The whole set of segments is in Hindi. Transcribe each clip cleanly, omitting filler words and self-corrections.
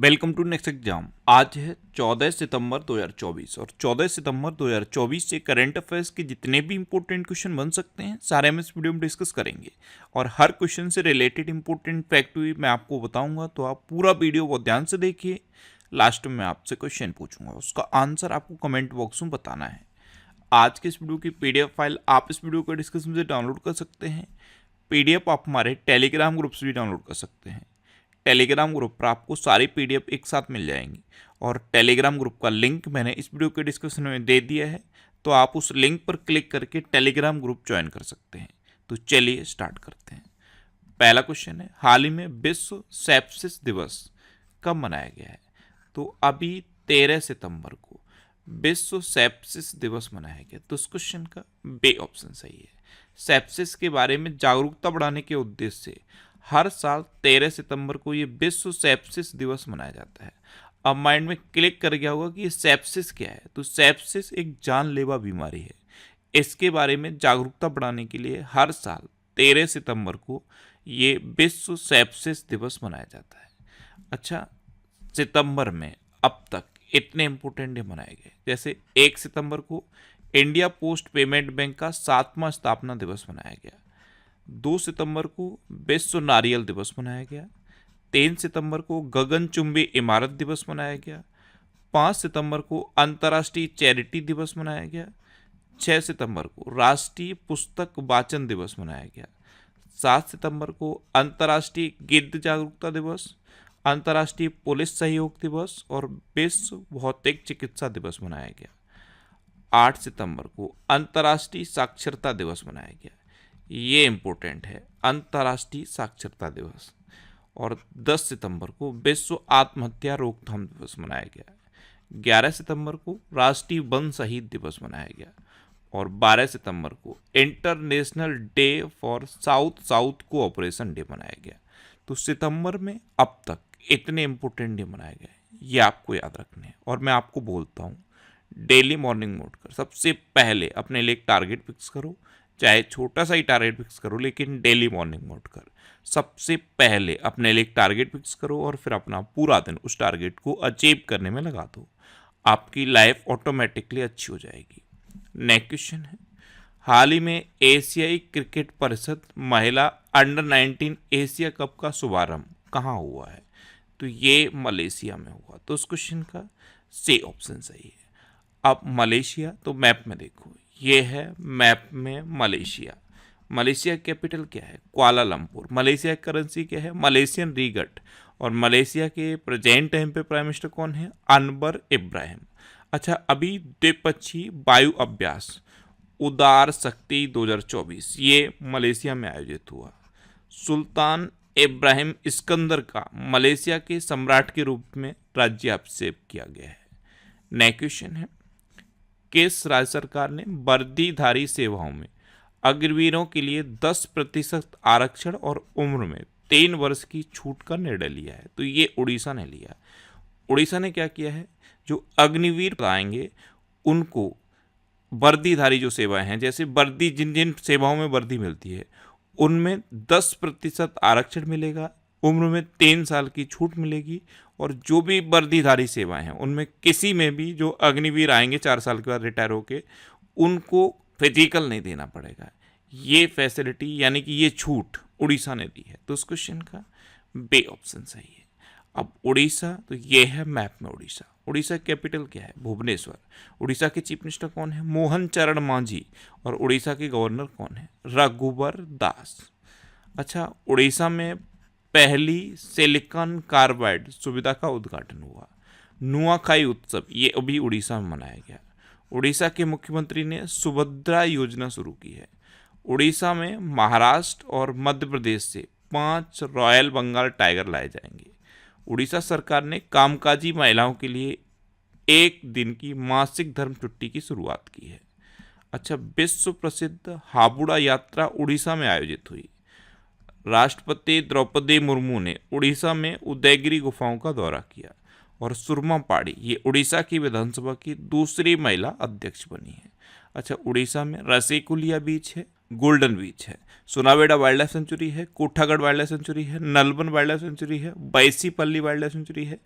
Welcome to next exam. आज है 14 सितंबर 2024 और 14 सितंबर 2024 से करंट अफेयर्स के जितने भी इंपॉर्टेंट क्वेश्चन बन सकते हैं सारे हम इस वीडियो में डिस्कस करेंगे और हर क्वेश्चन से रिलेटेड इंपॉर्टेंट फैक्ट भी मैं आपको बताऊंगा, तो आप पूरा वीडियो बहुत ध्यान से देखिए। लास्ट में आपसे क्वेश्चन पूछूंगा, उसका आंसर आपको कमेंट बॉक्स में बताना है। आज के इस वीडियो की PDF फाइल आप इस वीडियो के डिस्क्रिप्शन से डाउनलोड कर सकते हैं। PDF आप हमारे टेलीग्राम ग्रुप से भी डाउनलोड कर सकते हैं। टेलीग्राम ग्रुप पर आपको सारी PDF एक साथ मिल जाएंगी और टेलीग्राम ग्रुप का लिंक मैंने इस वीडियो के डिस्क्रिप्शन में दे दिया है, तो आप उस लिंक पर क्लिक करके टेलीग्राम ग्रुप ज्वाइन कर सकते हैं। तो चलिए स्टार्ट करते हैं। पहला क्वेश्चन है, हाल ही में विश्व सेप्सिस दिवस कब मनाया गया है? तो अभी 13 सितंबर को विश्व सेप्सिस दिवस मनाया गया। तो इस क्वेश्चन का बी ऑप्शन सही है। सेप्सिस के बारे में जागरूकता बढ़ाने के उद्देश्य से हर साल 13 सितंबर को ये विश्व सेप्सिस दिवस मनाया जाता है। अब माइंड में क्लिक कर गया होगा कि ये सेप्सिस क्या है। तो सेप्सिस एक जानलेवा बीमारी है। इसके बारे में जागरूकता बढ़ाने के लिए हर साल 13 सितंबर को ये विश्व सेप्सिस दिवस मनाया जाता है। अच्छा, सितंबर में अब तक इतने इंपोर्टेंट डे मनाए गए, जैसे 1 सितंबर को इंडिया पोस्ट पेमेंट बैंक का 7वां स्थापना दिवस मनाया गया। 2 सितंबर को विश्व नारियल दिवस मनाया गया। 3 सितंबर को गगनचुंबी इमारत दिवस मनाया गया। 5 सितंबर को अंतर्राष्ट्रीय चैरिटी दिवस मनाया गया। 6 सितंबर को राष्ट्रीय पुस्तक वाचन दिवस मनाया गया। 7 सितंबर को अंतर्राष्ट्रीय गिद्ध जागरूकता दिवस, अंतर्राष्ट्रीय पुलिस सहयोग दिवस और विश्व भौतिक चिकित्सा दिवस मनाया गया। 8 सितंबर को अंतर्राष्ट्रीय साक्षरता दिवस मनाया गया। ये इम्पोर्टेंट है, अंतर्राष्ट्रीय साक्षरता दिवस। और 10 सितंबर को विश्व आत्महत्या रोकथाम दिवस मनाया गया। 11 सितंबर को राष्ट्रीय वन शहीद दिवस मनाया गया और 12 सितंबर को international day for south south cooperation day मनाया गया। तो सितंबर में अब तक इतने इम्पोर्टेंट डे मनाए गए, ये आपको याद रखने हैं। और मैं आपको बोलता हूँ, डेली मॉर्निंग नोट कर सबसे पहले अपने लिए एक टारगेट फिक्स करो, चाहे छोटा सा ही टारगेट फिक्स करो, लेकिन डेली मॉर्निंग नोट कर सबसे पहले अपने लिए एक टारगेट फिक्स करो और फिर अपना पूरा दिन उस टारगेट को अचीव करने में लगा दो। आपकी लाइफ ऑटोमेटिकली अच्छी हो जाएगी। नेक्स्ट क्वेश्चन है, हाल ही में एशियाई क्रिकेट परिषद महिला अंडर 19 एशिया कप का शुभारंभ कहाँ हुआ है? तो ये मलेशिया में हुआ। तो उस क्वेश्चन का सी ऑप्शन सही है। अब मलेशिया, तो मैप में देखो, ये है मैप में मलेशिया। मलेशिया कैपिटल क्या है? कुआलालंपुर। मलेशिया की करेंसी क्या है? मलेशियन रिगट। और मलेशिया के प्रेजेंट टाइम पे प्राइम मिनिस्टर कौन है? अनवर इब्राहिम। अच्छा, अभी द्विपक्षीय वायु अभ्यास उदार शक्ति 2024 ये मलेशिया में आयोजित हुआ। सुल्तान इब्राहिम इस्कंदर का मलेशिया के सम्राट के रूप में राज्याभिषेक किया गया है। नेक्स्ट क्वेश्चन है, किस राज्य सरकार ने वर्दीधारी सेवाओं में अग्रवीरों के लिए 10% आरक्षण और उम्र में 3 वर्ष की छूट का निर्णय लिया है? तो ये उड़ीसा ने लिया। उड़ीसा ने क्या किया है, जो अग्निवीर आएंगे उनको वर्दीधारी जो सेवाएं हैं, जैसे वर्दी जिन जिन सेवाओं में वर्दी मिलती है उनमें 10% आरक्षण मिलेगा, उम्र में 3 साल की छूट मिलेगी और जो भी वर्दीधारी सेवाएं हैं उनमें किसी में भी जो अग्निवीर आएंगे 4 साल के बाद रिटायर होके, उनको फिजिकल नहीं देना पड़ेगा। ये फैसिलिटी यानी कि ये छूट उड़ीसा ने दी है। तो उस क्वेश्चन का बी ऑप्शन सही है। अब उड़ीसा, तो ये है मैप में उड़ीसा। उड़ीसा कैपिटल क्या है? भुवनेश्वर। उड़ीसा के चीफ मिनिस्टर कौन है? मोहन चरण मांझी। और उड़ीसा के गवर्नर कौन है? रघुबर दास। अच्छा, उड़ीसा में पहली सिलिकॉन कार्बाइड सुविधा का उद्घाटन हुआ। नुआखाई उत्सव ये अभी उड़ीसा में मनाया गया। उड़ीसा के मुख्यमंत्री ने सुभद्रा योजना शुरू की है। उड़ीसा में महाराष्ट्र और मध्य प्रदेश से 5 रॉयल बंगाल टाइगर लाए जाएंगे। उड़ीसा सरकार ने कामकाजी महिलाओं के लिए 1 दिन की मासिक धर्म छुट्टी की शुरुआत की है। अच्छा, विश्व प्रसिद्ध हावड़ा यात्रा उड़ीसा में आयोजित हुई। राष्ट्रपति द्रौपदी मुर्मू ने उड़ीसा में उदयगिरी गुफाओं का दौरा किया और सुरमा पाड़ी ये उड़ीसा की विधानसभा की दूसरी महिला अध्यक्ष बनी है। अच्छा, उड़ीसा में रसेकुलिया बीच है, गोल्डन बीच है, सोनावेड़ा वाइल्ड लाइफ सेंचुरी है, कोठागढ़ वाइल्ड लाइफ सेंचुरी है, नलबन वाइल्ड लाइफ सेंचुरी है, बैसीपल्ली वाइल्ड लाइफ सेंचुरी है,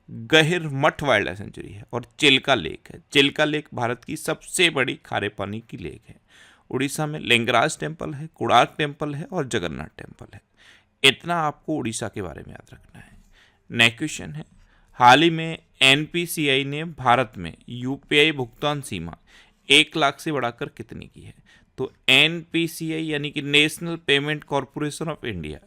गहिर मठ वाइल्ड लाइफ सेंचुरी है और चिल्का लेक है। चिल्का लेक भारत की सबसे बड़ी खारे पानी की लेक है। उड़ीसा में लिंगराज टेम्पल है, कोणार्क टेम्पल है और जगन्नाथ टेम्पल है। इतना आपको उड़ीसा के बारे में याद रखना है। नेक्स्ट क्वेश्चन है, हाल ही में एनपीसीआई ने भारत में यूपीआई भुगतान सीमा 1 लाख से बढ़ाकर कितनी की है? तो एनपीसीआई यानी कि national payment corporation of India,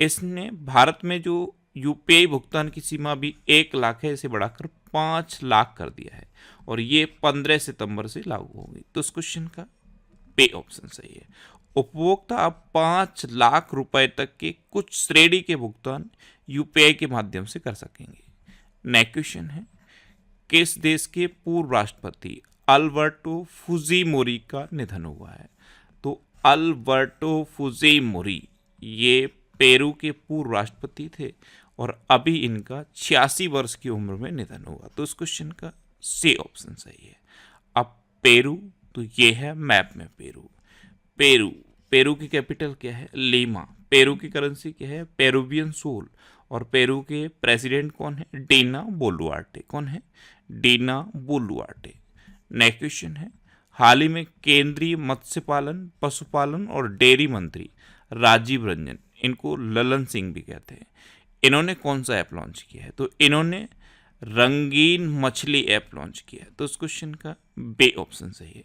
इसने भारत में जो यूपीआई भुगतान की सीमा भी 1 लाख है, इसे बढ़ाकर 5 लाख कर दिया है और ये 15 सितंबर से लागू होगी। तो इस क्वेश्चन का बी ऑप्शन सही है। उपभोक्ता अब 5 लाख रुपए तक के कुछ श्रेणी के भुगतान यूपीआई के माध्यम से कर सकेंगे। नेक्स्ट क्वेश्चन है, किस देश के पूर्व राष्ट्रपति अल्बर्टो फुजीमोरी का निधन हुआ है? तो अल्बर्टो फुजीमोरी ये पेरू के पूर्व राष्ट्रपति थे और अभी इनका 86 वर्ष की उम्र में निधन हुआ। तो इस क्वेश्चन का सी ऑप्शन सही है। अब पेरू, तो ये है मैप में पेरू। पेरू, पेरू की कैपिटल क्या है? लीमा। पेरू की करेंसी क्या है? Peruvian sol. और पेरू के प्रेसिडेंट कौन है? Dina Boluarte. कौन है? Dina Boluarte. नेक्स्ट क्वेश्चन है, हाल ही में केंद्रीय मत्स्य पालन, पशुपालन और डेयरी मंत्री राजीव रंजन, इनको ललन सिंह भी कहते हैं, इन्होंने कौन सा ऐप लॉन्च किया है? तो इन्होंने रंगीन मछली ऐप लॉन्च किया है। तो इस क्वेश्चन का बी ऑप्शन सही है।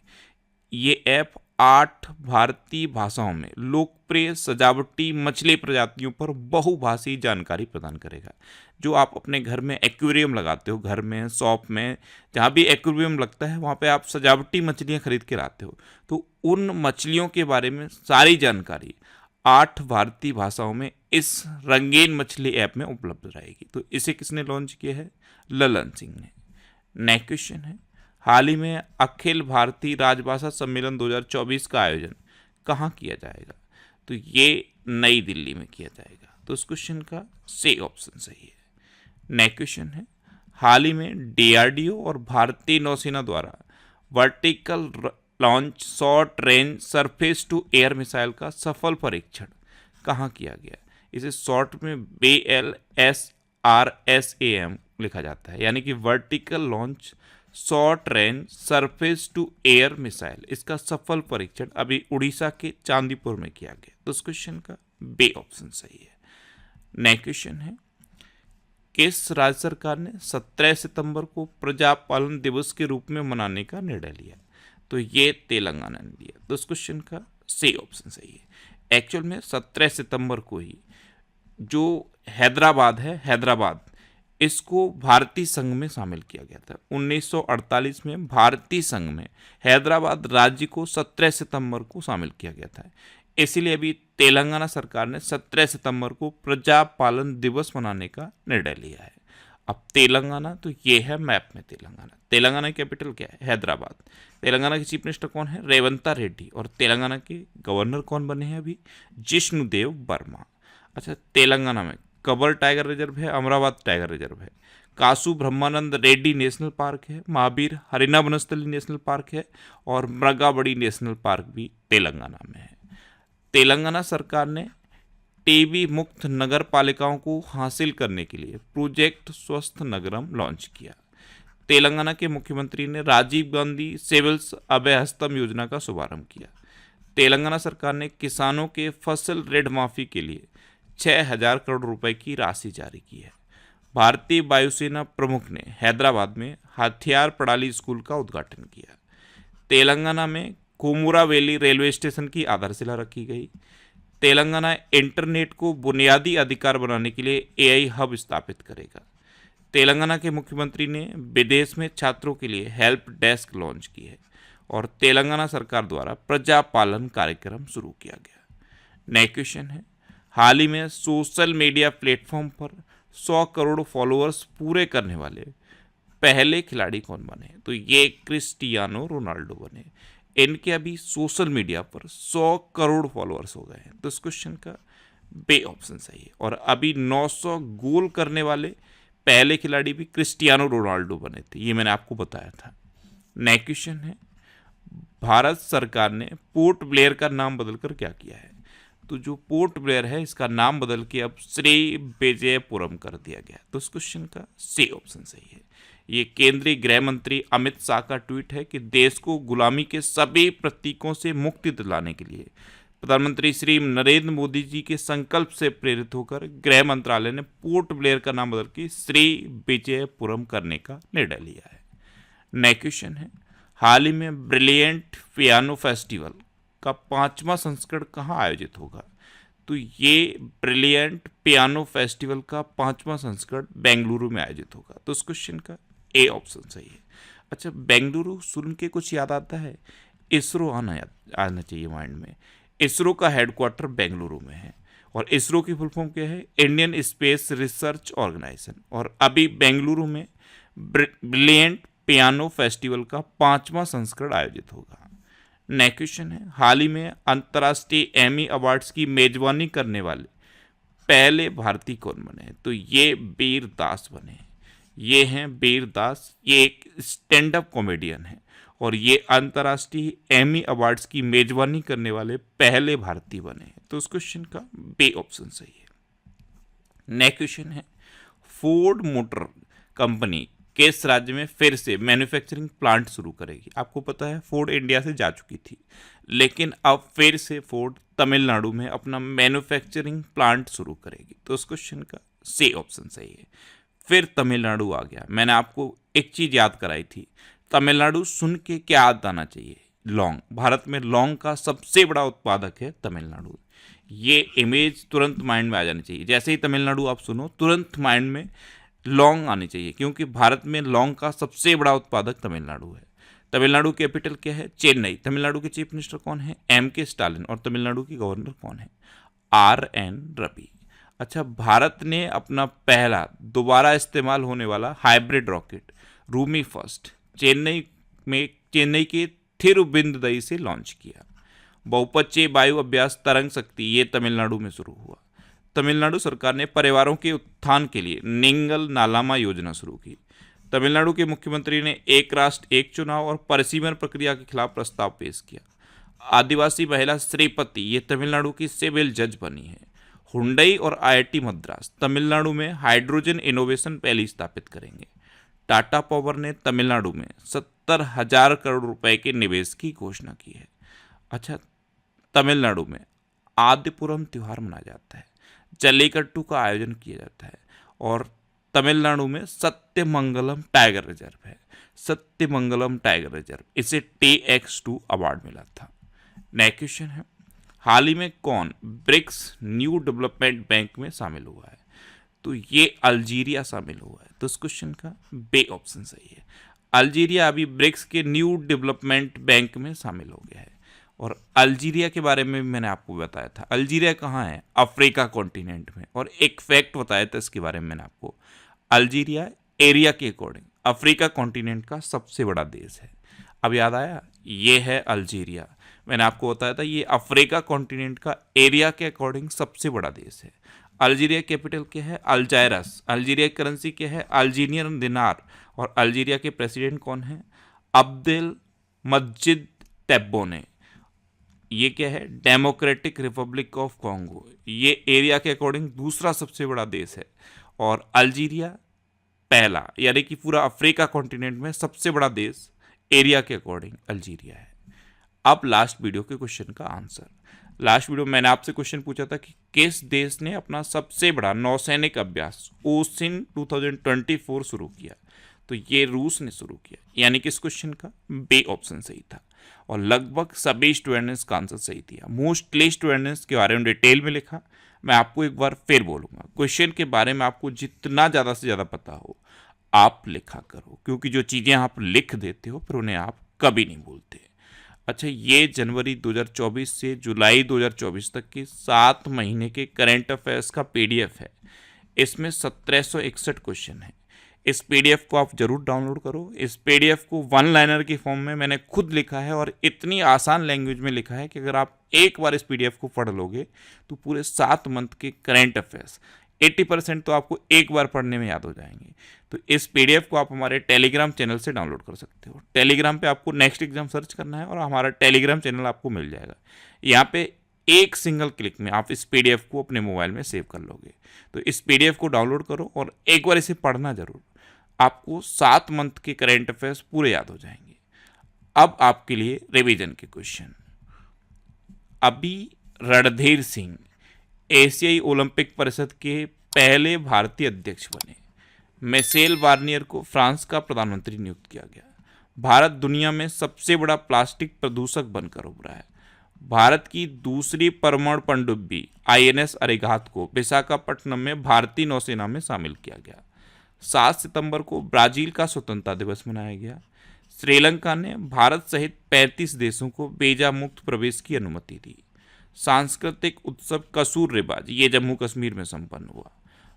ये ऐप 8 भारतीय भाषाओं में लोकप्रिय सजावटी मछली प्रजातियों पर बहुभाषी जानकारी प्रदान करेगा। जो आप अपने घर में एक्वेरियम लगाते हो, घर में, शॉप में, जहाँ भी एक्वेरियम लगता है वहाँ पे आप सजावटी मछलियाँ खरीद के लाते हो, तो उन मछलियों के बारे में सारी जानकारी 8 भारतीय भाषाओं में इस रंगीन मछली ऐप में उपलब्ध रहेगी। तो इसे किसने लॉन्च किया है? ललन सिंह ने। नेक्स्ट क्वेश्चन है, हाल ही में अखिल भारतीय राजभाषा सम्मेलन 2024 का आयोजन कहाँ किया जाएगा? तो ये नई दिल्ली में किया जाएगा। तो इस क्वेश्चन का सी ऑप्शन सही है। नेक्स्ट क्वेश्चन है, हाल ही में डीआरडीओ और भारतीय नौसेना द्वारा vertical launch short range surface to air missile का सफल परीक्षण कहाँ किया गया? इसे शॉर्ट में BLSRSAM लिखा जाता है, यानी कि vertical launch short range surface to air missile. इसका सफल परीक्षण अभी उड़ीसा के चांदीपुर में किया गया। तो इस क्वेश्चन का बी ऑप्शन सही है। नेक्स्ट क्वेश्चन है, किस राज्य सरकार ने 17 सितंबर को प्रजापालन दिवस के रूप में मनाने का निर्णय लिया? तो ये तेलंगाना ने लिया। तो इस क्वेश्चन का सी ऑप्शन सही है। एक्चुअल में 17 सितंबर को ही जो हैदराबाद है, हैदराबाद, इसको भारतीय संघ में शामिल किया गया था। 1948 में भारतीय संघ में हैदराबाद राज्य को 17 सितंबर को शामिल किया गया था। इसीलिए अभी तेलंगाना सरकार ने 17 सितंबर को प्रजापालन दिवस मनाने का निर्णय लिया है। अब तेलंगाना, तो ये है मैप में तेलंगाना। तेलंगाना की कैपिटल क्या है? हैदराबाद। तेलंगाना के चीफ मिनिस्टर कौन है? रेवंता रेड्डी। और तेलंगाना के गवर्नर कौन बने हैं अभी? जिष्णुदेव वर्मा। अच्छा, तेलंगाना में कबर टाइगर रिजर्व है, अमरावती टाइगर रिजर्व है, कासु ब्रह्मानंद रेड्डी नेशनल पार्क है, महावीर हरिना वनस्थली नेशनल पार्क है और मृगावड़ी नेशनल पार्क भी तेलंगाना में है। तेलंगाना सरकार ने टीबी मुक्त नगर पालिकाओं को हासिल करने के लिए प्रोजेक्ट स्वस्थ नगरम लॉन्च किया। तेलंगाना के मुख्यमंत्री ने राजीव गांधी सिविल्स अभय हस्तम योजना का शुभारंभ किया। तेलंगाना सरकार ने किसानों के फसल ऋण माफी के लिए 6,000 करोड़ रुपए की राशि जारी की है। भारतीय वायुसेना प्रमुख ने हैदराबाद में हथियार प्रणाली स्कूल का उद्घाटन किया। तेलंगाना में कोमुरा वैली रेलवे स्टेशन की आधारशिला रखी गई। तेलंगाना इंटरनेट को बुनियादी अधिकार बनाने के लिए AI हब स्थापित करेगा। तेलंगाना के मुख्यमंत्री ने विदेश में छात्रों के लिए हेल्प डेस्क लॉन्च की है और तेलंगाना सरकार द्वारा प्रजापालन कार्यक्रम शुरू किया गया। नेक्स्ट क्वेश्चन है, हाल ही में सोशल मीडिया प्लेटफॉर्म पर 100 करोड़ फॉलोअर्स पूरे करने वाले पहले खिलाड़ी कौन बने? तो ये क्रिस्टियानो रोनाल्डो बने। इनके अभी सोशल मीडिया पर 100 करोड़ फॉलोअर्स हो गए हैं। तो इस क्वेश्चन का बी ऑप्शन सही है। और अभी 900 गोल करने वाले पहले खिलाड़ी भी क्रिस्टियानो रोनाल्डो बने थे, ये मैंने आपको बताया था। नेक्स्ट क्वेश्चन है, भारत सरकार ने पोर्ट ब्लेयर का नाम बदलकर क्या किया है? तो जो पोर्ट ब्लेयर है इसका नाम बदल के अब श्री विजयपुरम कर दिया गया। तो इस क्वेश्चन का सी ऑप्शन सही है। ये केंद्रीय गृह मंत्री अमित शाह का ट्वीट है कि देश को गुलामी के सभी प्रतीकों से मुक्ति दिलाने के लिए प्रधानमंत्री श्री नरेंद्र मोदी जी के संकल्प से प्रेरित होकर गृह मंत्रालय ने पोर्ट ब्लेयर का नाम बदल के श्री विजयपुरम करने का निर्णय लिया है। नेक्स्ट क्वेश्चन है, हाल ही में ब्रिलियंट पियानो फेस्टिवल का 5वां संस्करण कहाँ आयोजित होगा? तो ये ब्रिलियंट पियानो फेस्टिवल का 5वां संस्करण बेंगलुरु में आयोजित होगा। तो इस क्वेश्चन का ए ऑप्शन सही है। अच्छा, बेंगलुरु सुन के कुछ याद आता है? इसरो आना चाहिए माइंड में। इसरो का हेडक्वार्टर बेंगलुरु में है और इसरो की फुल फॉर्म क्या है? Indian space research organisation. और अभी बेंगलुरु में ब्रिलियंट पियानो फेस्टिवल का 5वां संस्करण आयोजित होगा। नेक्स्ट क्वेश्चन है, हाल ही में अंतर्राष्ट्रीय एमी अवार्ड्स की मेजबानी करने वाले पहले भारतीय कौन बने? तो ये वीर दास बने। ये हैं वीर दास, ये एक स्टैंड अप कॉमेडियन है और ये अंतर्राष्ट्रीय एमी अवार्ड्स की मेजबानी करने वाले पहले भारतीय बने हैं। तो उस क्वेश्चन का बी ऑप्शन सही है। नेक्स्ट क्वेश्चन है, फोर्ड मोटर कंपनी किस राज्य में फिर से मैन्युफैक्चरिंग प्लांट शुरू करेगी? आपको पता है फोर्ड इंडिया से जा चुकी थी, लेकिन अब फिर से फोर्ड तमिलनाडु में अपना मैन्युफैक्चरिंग प्लांट शुरू करेगी। तो उस क्वेश्चन का सी ऑप्शन सही है। फिर तमिलनाडु आ गया। मैंने आपको एक चीज याद कराई थी, तमिलनाडु सुन के क्या याद आना चाहिए? लौंग। भारत में लौंग का सबसे बड़ा उत्पादक है तमिलनाडु। ये इमेज तुरंत माइंड में आ जानी चाहिए। जैसे ही तमिलनाडु आप सुनो तुरंत माइंड में लौंग आनी चाहिए, क्योंकि भारत में लौंग का सबसे बड़ा उत्पादक तमिलनाडु है। तमिलनाडु कैपिटल क्या है? चेन्नई। तमिलनाडु के चीफ मिनिस्टर कौन है? M.K. स्टालिन। और तमिलनाडु की गवर्नर कौन है? R.N. रवि। अच्छा, भारत ने अपना पहला दोबारा इस्तेमाल होने वाला hybrid rocket Rumi first Chennai के थिरुविंदुदई से लॉन्च किया। बहुपक्षीय वायु अभ्यास तरंग शक्ति ये तमिलनाडु में शुरू हुआ। तमिलनाडु सरकार ने परिवारों के उत्थान के लिए निंगल नालामा योजना शुरू की। तमिलनाडु के मुख्यमंत्री ने एक राष्ट्र एक चुनाव और परिसीमन प्रक्रिया के खिलाफ प्रस्ताव पेश किया। आदिवासी महिला श्रीपति ये तमिलनाडु की सिविल जज बनी है। हुंडई और IIT मद्रास तमिलनाडु में हाइड्रोजन इनोवेशन वैली स्थापित करेंगे। टाटा पावर ने तमिलनाडु में 70,000 करोड़ रुपए के निवेश की घोषणा की है। अच्छा, तमिलनाडु में आदिपुरम त्योहार मनाया जाता है, जल्लीकट्टू का आयोजन किया जाता है और तमिलनाडु में सत्यमंगलम टाइगर रिजर्व है। सत्यमंगलम टाइगर रिजर्व, इसे TX2 अवार्ड मिला था। नेक्स्ट क्वेश्चन है, हाल ही में कौन ब्रिक्स न्यू डेवलपमेंट बैंक में शामिल हुआ है? तो ये अल्जीरिया शामिल हुआ है। तो इस क्वेश्चन का बी ऑप्शन सही है। अल्जीरिया अभी ब्रिक्स के न्यू डेवलपमेंट बैंक में शामिल हो गया है। और अल्जीरिया के बारे में मैंने आपको बताया था। अल्जीरिया कहाँ है? अफ्रीका कॉन्टिनेंट में। और एक फैक्ट बताया था इसके बारे में मैंने आपको, अल्जीरिया एरिया के अकॉर्डिंग अफ्रीका कॉन्टिनेंट का सबसे बड़ा देश है। अब याद आया, ये है अल्जीरिया। मैंने आपको बताया था ये अफ्रीका कॉन्टिनेंट का एरिया के अकॉर्डिंग सबसे बड़ा देश है। अल्जीरिया कैपिटल क्या है? अल्जायरस। अल्जीरिया की करेंसी क्या है? अल्जीरियन दिनार। और अल्जीरिया के प्रेसिडेंट कौन है? अब्देल मजीद टेब्बोने। ये क्या है? Democratic Republic of Congo. ये एरिया के अकॉर्डिंग दूसरा सबसे बड़ा देश है और अल्जीरिया पहला, यानी कि पूरा अफ्रीका कॉन्टिनेंट में सबसे बड़ा देश एरिया के अकॉर्डिंग अल्जीरिया है। अब लास्ट वीडियो के क्वेश्चन का आंसर। लास्ट वीडियो में मैंने आपसे क्वेश्चन पूछा था कि किस देश ने अपना सबसे बड़ा नौसैनिक अभ्यास ओसिन 2024 शुरू किया? तो ये रूस ने शुरू किया, यानी कि इस क्वेश्चन का बी ऑप्शन सही था। और लगभग सभी स्टूडेंट्स ने इसका आंसर सही दिया। मोस्टली स्टूडेंट्स के बारे में डिटेल में लिखा। मैं आपको एक बार फिर बोलूँगा, क्वेश्चन के बारे में आपको जितना ज़्यादा से ज़्यादा पता हो आप लिखा करो, क्योंकि जो चीज़ें आप लिख देते हो फिर उन्हें आप कभी नहीं भूलते। अच्छा, ये जनवरी 2024 से जुलाई 2024 तक के 7 महीने के करंट अफेयर्स का PDF है। इसमें 1761 क्वेश्चन है। इस PDF को आप जरूर डाउनलोड करो। इस PDF को वन लाइनर की फॉर्म में मैंने खुद लिखा है और इतनी आसान लैंग्वेज में लिखा है कि अगर आप एक बार इस PDF को पढ़ लोगे तो पूरे 7 मंथ के करंट अफेयर्स 80% तो आपको एक बार पढ़ने में याद हो जाएंगे। तो इस पीडीएफ को आप हमारे टेलीग्राम चैनल से डाउनलोड कर सकते हो। टेलीग्राम पे आपको नेक्स्ट एग्जाम सर्च करना है और हमारा टेलीग्राम चैनल आपको मिल जाएगा। यहाँ पे एक सिंगल क्लिक में आप इस पीडीएफ को अपने मोबाइल में सेव कर लोगे। तो इस पीडीएफ को डाउनलोड करो और एक बार इसे पढ़ना जरूर। आपको 7 मंथ के करेंट अफेयर्स पूरे याद हो जाएंगे। अब आपके लिए रिवीजन के क्वेश्चन। अभी रणधीर सिंह एशियाई ओलंपिक परिषद के पहले भारतीय अध्यक्ष बने। मिशेल बार्नियर को फ्रांस का प्रधानमंत्री नियुक्त किया गया। भारत दुनिया में सबसे बड़ा प्लास्टिक प्रदूषक बनकर उभरा है। भारत की दूसरी परमाणु पनडुब्बी आईएनएस अरिहंत को विशाखापट्टनम में भारतीय नौसेना में शामिल किया गया। 7 सितंबर को ब्राजील का स्वतंत्रता दिवस मनाया गया। श्रीलंका ने भारत सहित 35 देशों को वीजा मुक्त प्रवेश की अनुमति दी। सांस्कृतिक उत्सव कसूर रिवाज ये जम्मू कश्मीर में संपन्न हुआ।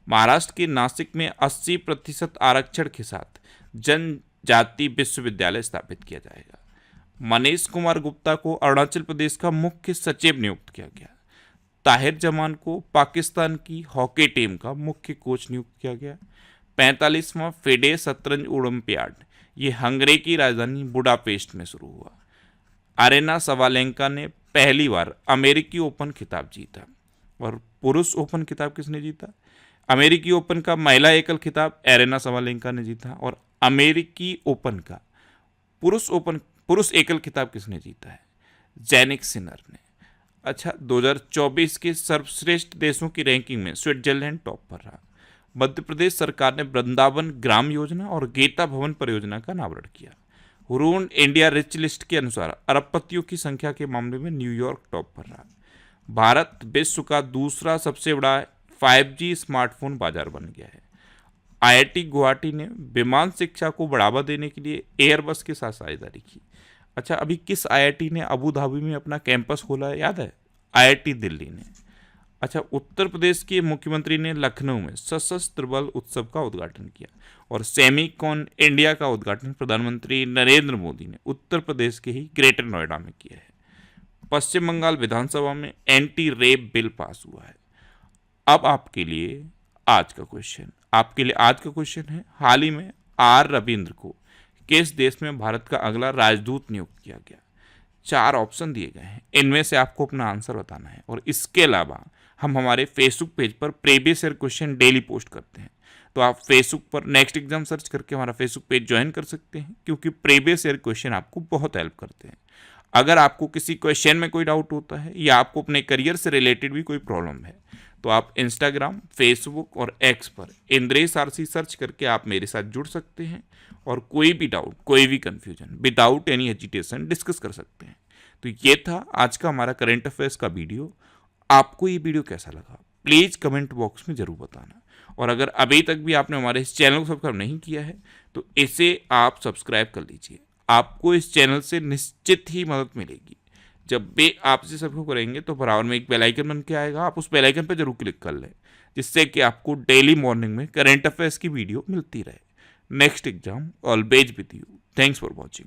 महाराष्ट्र के नासिक में 80% आरक्षण के साथ जनजाति विश्वविद्यालय स्थापित किया जाएगा। मनीष कुमार गुप्ता को अरुणाचल प्रदेश का मुख्य सचिव नियुक्त किया गया। ताहिर जमान को पाकिस्तान की हॉकी टीम का मुख्य कोच नियुक्त किया गया। 45वां फिडे शतरंज ओलंपियाड ये हंगरी की राजधानी बुडापेस्ट में शुरू हुआ। अरेना सवालेंका ने पहली बार अमेरिकी ओपन खिताब जीता। और पुरुष ओपन खिताब किसने जीता? अमेरिकी ओपन का महिला एकल खिताब एरेना सवालेंका ने जीता। और अमेरिकी ओपन का पुरुष एकल खिताब किसने जीता है? जैनिक सिनर ने। अच्छा, 2024 के सर्वश्रेष्ठ देशों की रैंकिंग में स्विट्जरलैंड टॉप पर रहा। मध्य प्रदेश सरकार ने वृंदावन ग्राम योजना और गीता भवन परियोजना का अनावरण किया। हुरून इंडिया रिच लिस्ट के अनुसार अरबपतियों की संख्या के मामले में न्यूयॉर्क टॉप पर रहा। भारत विश्व का दूसरा सबसे बड़ा 5G स्मार्टफोन बाजार बन गया है। IIT गुवाहाटी ने विमान शिक्षा को बढ़ावा देने के लिए एयरबस के साथ साझेदारी की। अच्छा, अभी किस IIT ने अबू धाबी में अपना कैंपस खोला है, याद है? IIT दिल्ली ने। अच्छा, उत्तर प्रदेश के मुख्यमंत्री ने लखनऊ में सशस्त्र बल उत्सव का उद्घाटन किया। और सेमीकॉन इंडिया का उद्घाटन प्रधानमंत्री नरेंद्र मोदी ने उत्तर प्रदेश के ही ग्रेटर नोएडा में किया है। पश्चिम बंगाल विधानसभा में एंटी रेप बिल पास हुआ है। अब आपके लिए आज का क्वेश्चन है, हाल ही में R रविंद्र को किस देश में भारत का अगला राजदूत नियुक्त किया गया? 4 ऑप्शन दिए गए हैं, इनमें से आपको अपना आंसर बताना है। और इसके अलावा हम हमारे फेसबुक पेज पर previous year question daily post करते हैं। तो आप फेसबुक पर नेक्स्ट एग्जाम सर्च करके हमारा फेसबुक पेज ज्वाइन कर सकते हैं, क्योंकि प्रीवियस ईयर क्वेश्चन आपको बहुत हेल्प करते हैं। अगर आपको किसी क्वेश्चन में कोई डाउट होता है या आपको अपने करियर से रिलेटेड भी कोई प्रॉब्लम है, तो आप इंस्टाग्राम, फेसबुक और एक्स पर इंद्रेश आरसी सर्च करके आप मेरे साथ जुड़ सकते हैं और कोई भी डाउट, कोई भी confusion without any hesitation discuss कर सकते हैं। तो ये था आज का हमारा करंट अफेयर्स का वीडियो। आपको ये वीडियो कैसा लगा प्लीज़ कमेंट बॉक्स में ज़रूर बताना। और अगर अभी तक भी आपने हमारे इस चैनल को सब्सक्राइब नहीं किया है तो इसे आप सब्सक्राइब कर लीजिए। आपको इस चैनल से निश्चित ही मदद मिलेगी। जब भी आप इसे सब्सक्राइब करेंगे तो बराबर में एक बेल आइकन बन के आएगा, आप उस बेल आइकन पर जरूर क्लिक कर लें, जिससे कि आपको डेली मॉर्निंग में करंट अफेयर्स की वीडियो मिलती रहे। Next exam always with you. Thanks for watching.